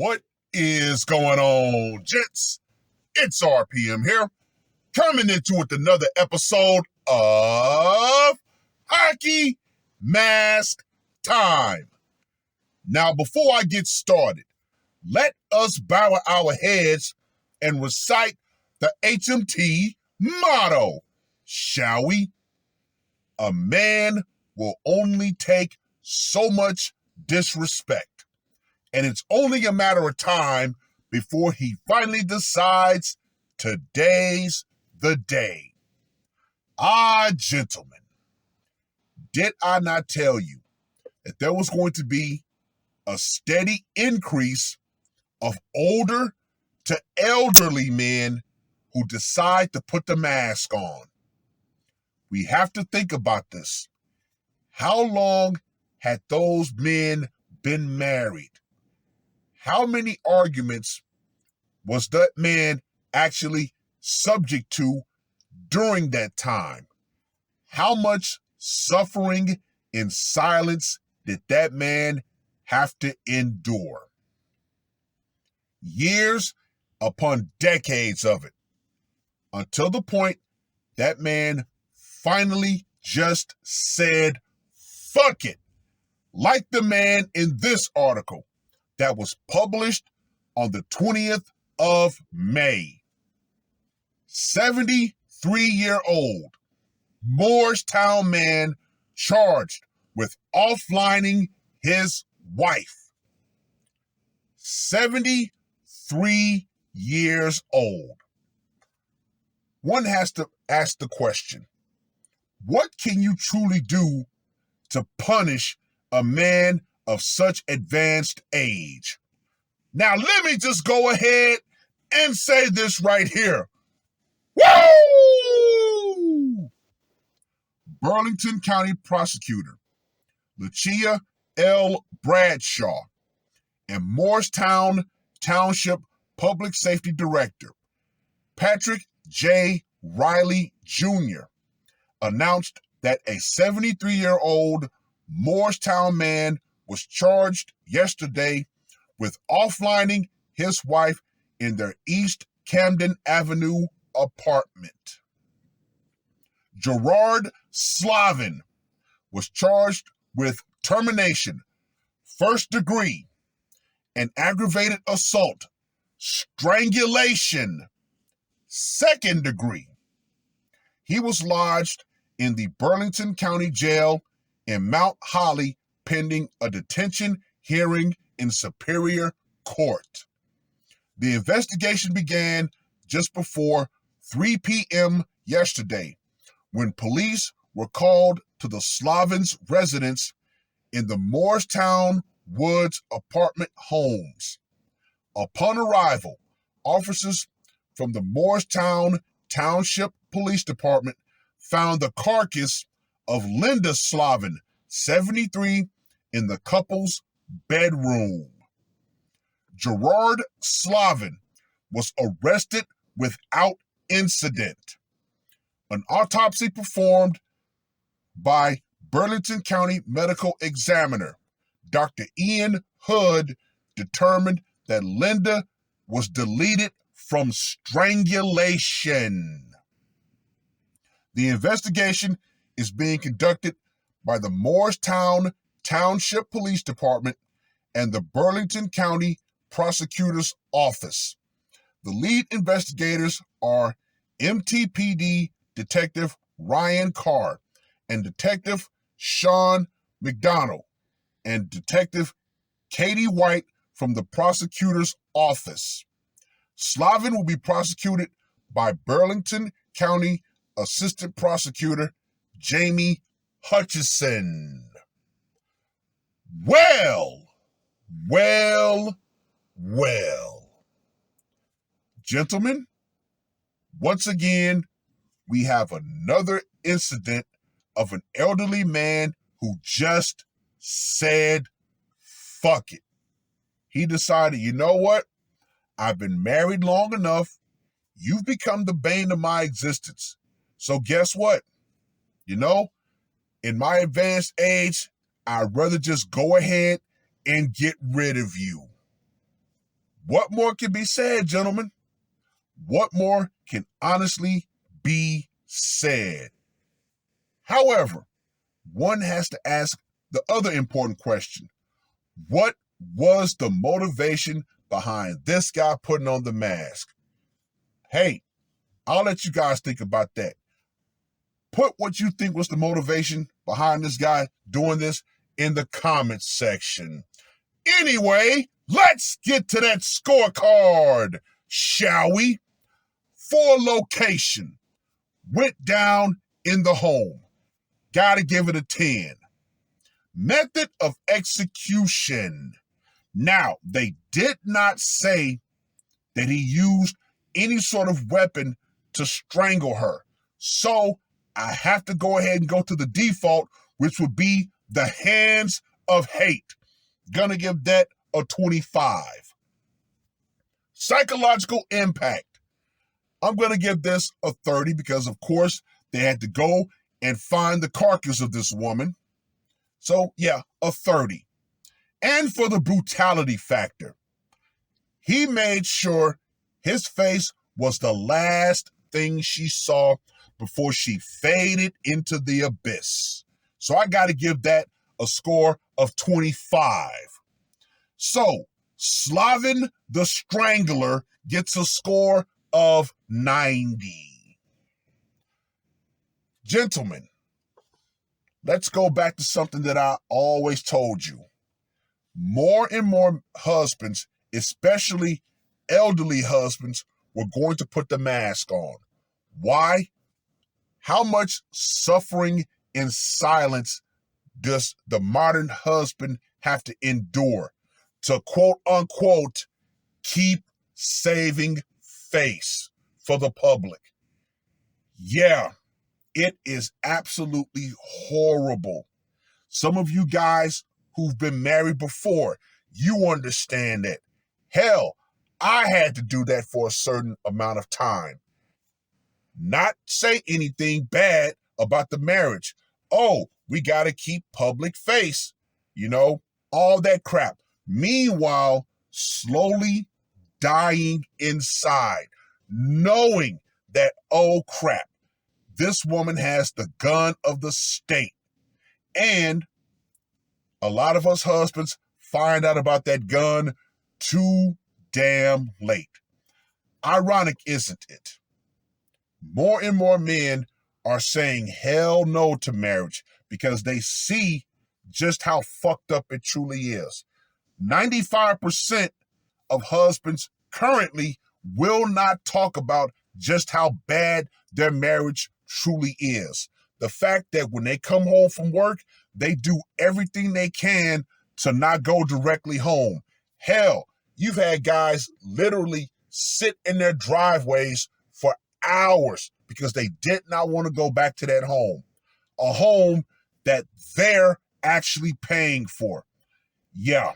What is going on, gents? It's R.P.M. here, coming into with another episode of Hockey Mask Time. Now, before I get started, let us bow our heads and recite the HMT motto, shall we? A man will only take so much disrespect, and it's only a matter of time before he finally decides today's the day. Ah, gentlemen, did I not tell you that there was going to be a steady increase of older to elderly men who decide to put the mask on? We have to think about this. How long had those men been married? How many arguments was that man actually subject to during that time? How much suffering in silence did that man have to endure? Years upon decades of it, until the point that man finally just said, fuck it. Like the man in this article that was published on the 20th of May. 73-year-old Moorestown man charged with offlining his wife. 73 years old. One has to ask the question, what can you truly do to punish a man of such advanced age? Now, let me just go ahead and say this right here. Woo! Burlington County Prosecutor Lucia L. Bradshaw and Moorestown Township Public Safety Director Patrick J. Riley Jr. announced that a 73-year-old Moorestown man was charged yesterday with offlining his wife in their East Camden Avenue apartment. Gerard Slavin was charged with termination, first degree, and aggravated assault, strangulation, second degree. He was lodged in the Burlington County Jail in Mount Holly pending a detention hearing in Superior Court. The investigation began just before 3 p.m. yesterday when police were called to the Slavin's residence in the Moorestown Woods apartment homes. Upon arrival, officers from the Moorestown Township Police Department found the carcass of Linda Slavin, 73, in the couple's bedroom. Gerard Slavin was arrested without incident. An autopsy performed by Burlington County Medical Examiner Dr. Ian Hood determined that Linda was deleted from strangulation. The investigation is being conducted by the Moorestown Township Police Department and the Burlington County Prosecutor's Office. The lead investigators are MTPD Detective Ryan Carr and Detective Sean McDonald and Detective Katie White from the prosecutor's office. Slavin will be prosecuted by Burlington County Assistant Prosecutor Jamie Hutchison. Well. Gentlemen, once again, we have another incident of an elderly man who just said, fuck it. He decided, you know what? I've been married long enough. You've become the bane of my existence. So guess what? You know, in my advanced age, I'd rather just go ahead and get rid of you. What more can be said, gentlemen? What more can honestly be said? However, one has to ask the other important question. What was the motivation behind this guy putting on the mask? Hey, I'll let you guys think about that. Put what you think was the motivation behind this guy doing this in the comments section. Anyway, let's get to that scorecard, shall we? For location, went down in the home. Gotta give it a 10. Method of execution. Now, they did not say that he used any sort of weapon to strangle her. So I have to go ahead and go to the default, which would be the hands of hate. Gonna give that a 25. Psychological impact. I'm gonna give this a 30 because, of course, they had to go and find the carcass of this woman. So, yeah, a 30. And for the brutality factor, he made sure his face was the last thing she saw before she faded into the abyss. So I got to give that a score of 25. So Slavin the Strangler gets a score of 90. Gentlemen, let's go back to something that I always told you. More and more husbands, especially elderly husbands, were going to put the mask on. Why? How much suffering in silence does the modern husband have to endure to, quote unquote, keep saving face for the public? Yeah, it is absolutely horrible. Some of you guys who've been married before, you understand that. Hell, I had to do that for a certain amount of time. Not say anything bad about the marriage. Oh, we got to keep public face, all that crap. Meanwhile, slowly dying inside, knowing that, oh crap, this woman has the gun of the state. And a lot of us husbands find out about that gun too damn late. Ironic, isn't it? More and more men are saying hell no to marriage because they see just how fucked up it truly is. 95% of husbands currently will not talk about just how bad their marriage truly is. The fact that when they come home from work, they do everything they can to not go directly home. Hell, you've had guys literally sit in their driveways for hours because they did not want to go back to that home. A home that they're actually paying for. Yeah,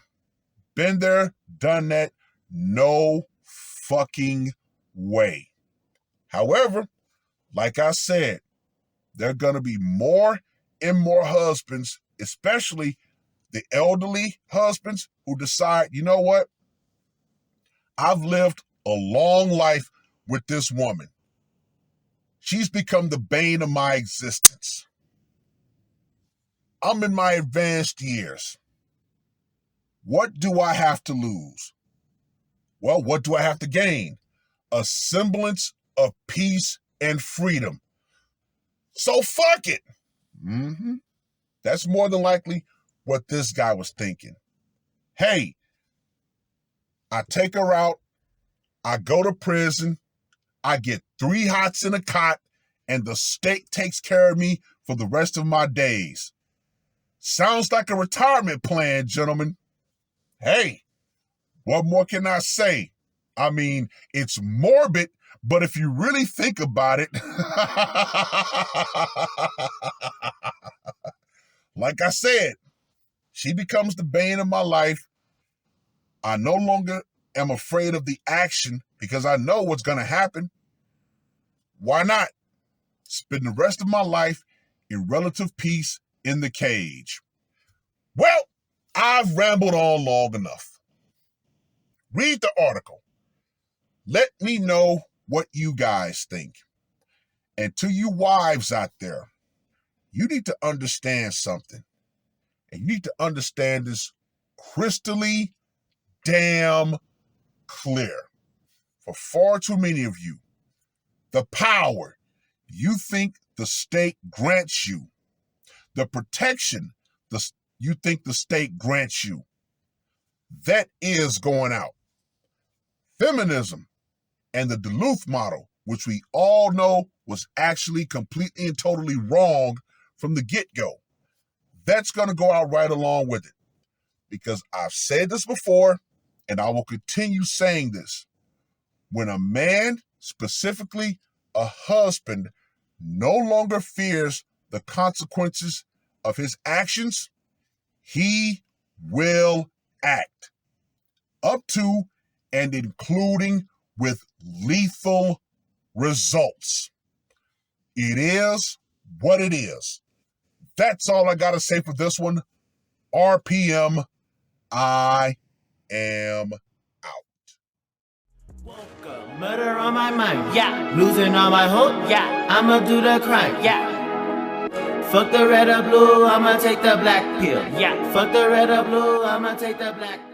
been there, done that, no fucking way. However, like I said, there are going to be more and more husbands, especially the elderly husbands, who decide, you know what? I've lived a long life with this woman. She's become the bane of my existence. I'm in my advanced years. What do I have to lose? Well, what do I have to gain? A semblance of peace and freedom. So fuck it. That's more than likely what this guy was thinking. Hey, I take her out, I go to prison, I get 3 hots in a cot, and the state takes care of me for the rest of my days. Sounds like a retirement plan, gentlemen. Hey, what more can I say? I mean, it's morbid, but if you really think about it, like I said, she becomes the bane of my life. I no longer am afraid of the action because I know what's going to happen. Why not spend the rest of my life in relative peace in the cage? Well, I've rambled on long enough. Read the article. Let me know what you guys think. And to you wives out there, you need to understand something. And you need to understand this crystally damn clear. For far too many of you, the power you think the state grants you, the protection you think the state grants you, that is going out. Feminism and the Duluth model, which we all know was actually completely and totally wrong from the get-go, that's going to go out right along with it. Because I've said this before, and I will continue saying this. When a man, specifically a husband, no longer fears the consequences of his actions, he will act. Up to and including with lethal results. It is what it is. That's all I got to say for this one. R.P.M. I am out. Woke up, murder on my mind, yeah. Losing all my hope, yeah. I'ma do the crime, yeah. Fuck the red or blue, I'ma take the black pill, yeah. Fuck the red or blue, I'ma take the black pill.